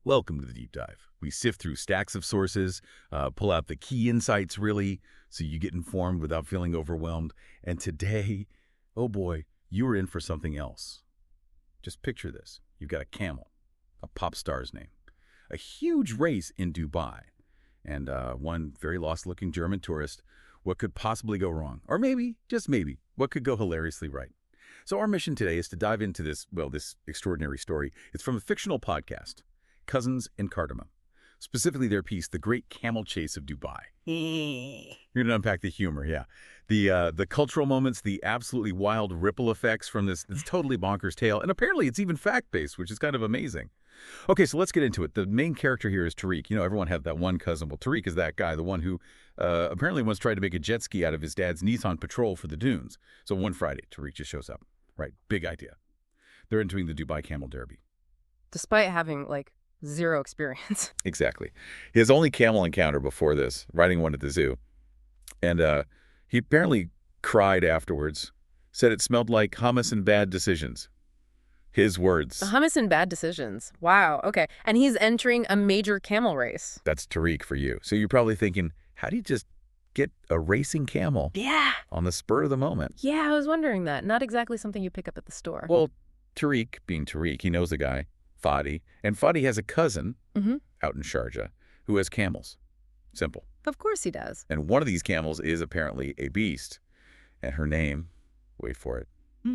Welcome to the Deep Dive. We sift through stacks of sources, pull out the key insights, really, so you get informed without feeling overwhelmed. And today, oh boy, you are in for something else. Just picture this. You've got a camel, a pop star's name, a huge race in Dubai, and one very lost-looking German tourist. What could possibly go wrong? Or maybe, just maybe, what could go hilariously right? So our mission today is to dive into this extraordinary story. It's from a fictional podcast, Cousins in Cardamom, specifically their piece, The Great Camel Chase of Dubai. You're going to unpack the humor, yeah. The cultural moments, the absolutely wild ripple effects from this totally bonkers tale, and apparently it's even fact-based, which is kind of amazing. Okay, so let's get into it. The main character here is Tariq. You know, everyone had that one cousin. Well, Tariq is that guy, the one who apparently once tried to make a jet ski out of his dad's Nissan Patrol for the dunes. So one Friday, Tariq just shows up. Right, big idea. They're entering the Dubai Camel Derby. Despite having, zero experience. Exactly. His only camel encounter before this, riding one at the zoo. And he apparently cried afterwards, said it smelled like hummus and bad decisions. His words. The hummus and bad decisions. Wow, okay. And he's entering a major camel race. That's Tariq for you. So you're probably thinking, how do you just get a racing camel on the spur of the moment? Yeah, I was wondering that. Not exactly something you pick up at the store. Well, Tariq, being Tariq, he knows a guy, Fadi, and Fadi has a cousin out in Sharjah who has camels. Simple. Of course he does. And one of these camels is apparently a beast, and her name, wait for it,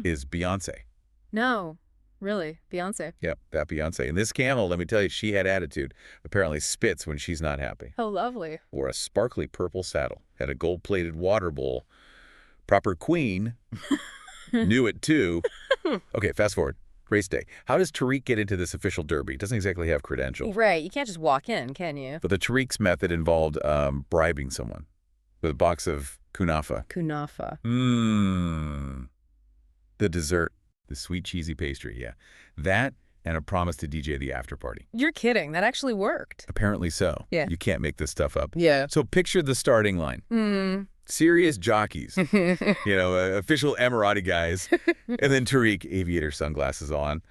is Beyonce. No, really, Beyonce. Yep, that Beyonce. And this camel, let me tell you, she had attitude. Apparently spits when she's not happy. Oh, lovely. Wore a sparkly purple saddle, had a gold-plated water bowl. Proper queen. Knew it, too. Okay, fast forward. Race day. How does Tariq get into this official derby? Doesn't exactly have credentials. Right, you can't just walk in, can you? But the Tariq's method involved bribing someone with a box of kunafa. Kunafa. The dessert. The sweet, cheesy pastry, yeah. That and a promise to DJ the after party. You're kidding. That actually worked. Apparently so. Yeah. You can't make this stuff up. Yeah. So picture the starting line. Serious jockeys, official Emirati guys, and then Tariq, aviator sunglasses on.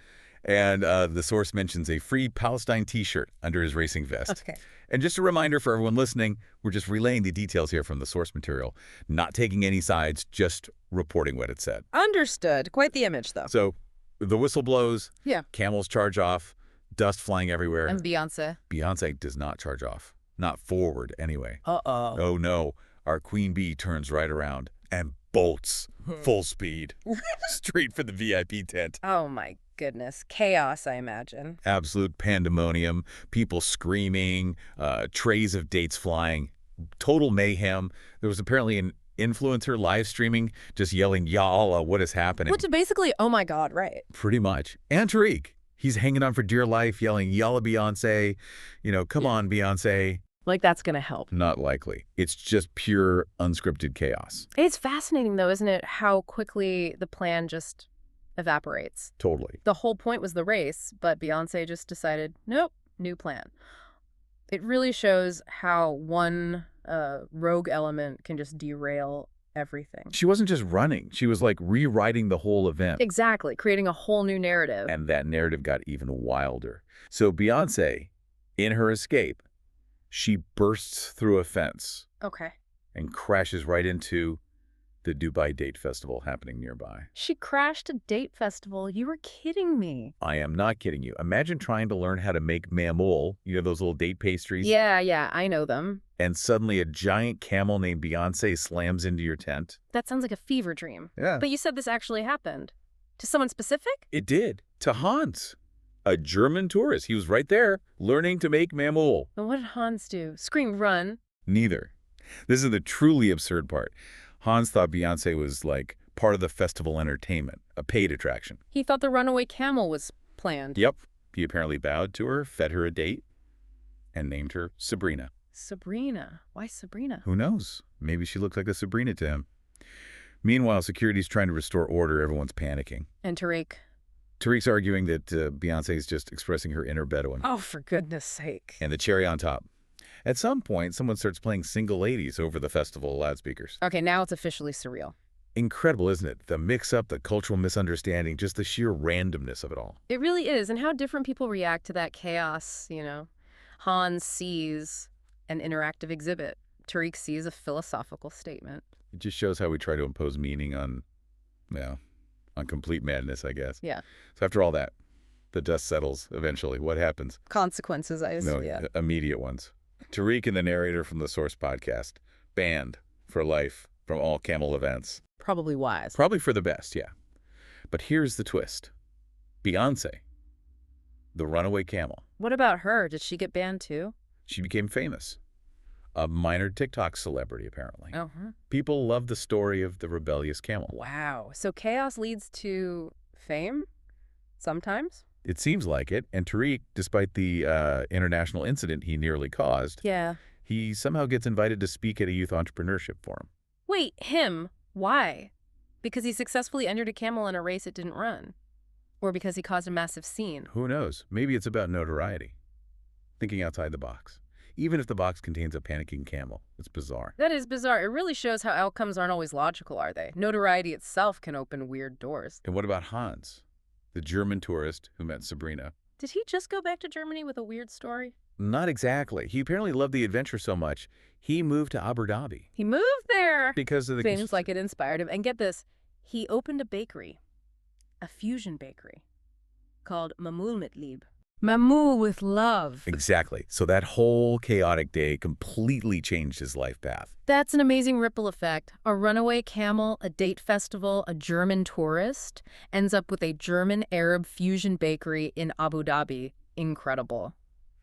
And the source mentions a free Palestine T-shirt under his racing vest. Okay. And just a reminder for everyone listening, we're just relaying the details here from the source material, not taking any sides, just reporting what it said. Understood. Quite the image, though. So the whistle blows. Yeah. Camels charge off. Dust flying everywhere. And Beyonce. Beyonce does not charge off. Not forward, anyway. Uh-oh. Oh, no. Our queen bee turns right around and bolts full speed straight for the VIP tent. Oh, my goodness. Chaos, I imagine. Absolute pandemonium. People screaming, trays of dates flying, total mayhem. There was apparently an influencer live streaming, just yelling, "Ya Allah, what is happening?" Which basically, oh my God, right. Pretty much. And Tariq, he's hanging on for dear life, yelling, "Yalla Beyonce," come on, Beyonce. Like that's going to help. Not likely. It's just pure unscripted chaos. It's fascinating, though, isn't it, how quickly the plan just evaporates. Totally. The whole point was the race, but Beyonce just decided, nope, new plan. It really shows how one rogue element can just derail everything. She wasn't just running. She was like rewriting the whole event. Exactly, creating a whole new narrative. And that narrative got even wilder. So Beyonce, in her escape, she bursts through a fence. Okay. And crashes right into the Dubai Date Festival happening nearby. She crashed a date festival? You were kidding me. I am not kidding you. Imagine trying to learn how to make mamoul, those little date pastries? Yeah, I know them. And suddenly a giant camel named Beyonce slams into your tent. That sounds like a fever dream. Yeah. But you said this actually happened. To someone specific? It did. To Hans, a German tourist. He was right there learning to make mamoul. And what did Hans do? Scream, run? Neither. This is the truly absurd part. Hans thought Beyonce was like part of the festival entertainment, a paid attraction. He thought the runaway camel was planned. Yep. He apparently bowed to her, fed her a date, and named her Sabrina. Sabrina? Why Sabrina? Who knows? Maybe she looked like a Sabrina to him. Meanwhile, security's trying to restore order. Everyone's panicking. And Tariq? Tariq's arguing that Beyonce's just expressing her inner Bedouin. Oh, for goodness sake. And the cherry on top. At some point, someone starts playing Single Ladies over the festival loudspeakers. Okay, now it's officially surreal. Incredible, isn't it? The mix-up, the cultural misunderstanding, just the sheer randomness of it all. It really is, and how different people react to that chaos, Hans sees an interactive exhibit. Tariq sees a philosophical statement. It just shows how we try to impose meaning on, well, on complete madness, I guess. Yeah. So after all that, the dust settles eventually. What happens? Consequences, I assume. No, Yeah. immediate ones. Tariq and the narrator from the Source podcast, banned for life from all camel events. Probably wise. Probably for the best, yeah. But here's the twist. Beyoncé, the runaway camel, What about her? Did she get banned too? she became famous. A minor TikTok celebrity, apparently. Uh-huh. People love the story of the rebellious camel. Wow. So chaos leads to fame? Sometimes? It seems like it, and Tariq, despite the international incident he nearly caused, Yeah. he somehow gets invited to speak at a youth entrepreneurship forum. Wait, him? Why? Because he successfully entered a camel in a race it didn't run? Or because he caused a massive scene? Who knows? Maybe it's about notoriety. Thinking outside the box. Even if the box contains a panicking camel. It's bizarre. That is bizarre. It really shows how outcomes aren't always logical, are they? Notoriety itself can open weird doors. And what about Hans, the German tourist who met Sabrina? Did he just go back to Germany with a weird story? Not exactly. He apparently loved the adventure so much, he moved to Abu Dhabi. He moved there! Because of the... Seems like it inspired him. And get this, he opened a bakery. A fusion bakery. Called Mamul Mitlib. Mamul with love. Exactly. So that whole chaotic day completely changed his life path. That's an amazing ripple effect. A runaway camel, a date festival, a German tourist ends up with a German Arab fusion bakery in Abu Dhabi. Incredible.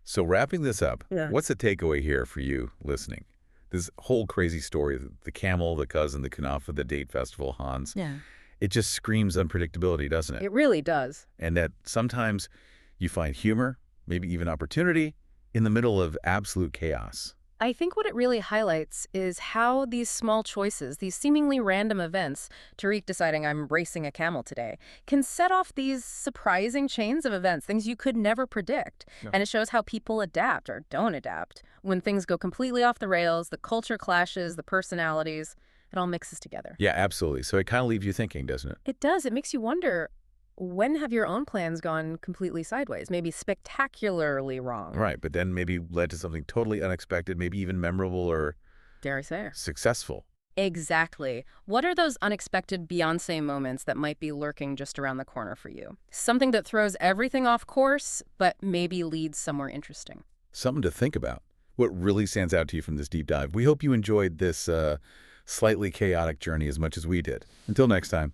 So wrapping this up, Yeah. what's the takeaway here for you listening? This whole crazy story, the camel, the cousin, the kunafa, the date festival, Hans, Yeah. it just screams unpredictability, doesn't it? It really does. And that sometimes you find humor, maybe even opportunity, in the middle of absolute chaos. I think what it really highlights is how these small choices, these seemingly random events, Tariq deciding I'm racing a camel today, can set off these surprising chains of events, things you could never predict. Yeah. And it shows how people adapt or don't adapt. When things go completely off the rails, the culture clashes, the personalities, it all mixes together. Yeah, absolutely. So it kind of leaves you thinking, doesn't it? It does. It makes you wonder, when have your own plans gone completely sideways, maybe spectacularly wrong? Right, but then maybe led to something totally unexpected, maybe even memorable or Dare I say? successful. Exactly. What are those unexpected Beyoncé moments that might be lurking just around the corner for you? Something that throws everything off course, but maybe leads somewhere interesting. Something to think about. What really stands out to you from this deep dive? We hope you enjoyed this slightly chaotic journey as much as we did. Until next time.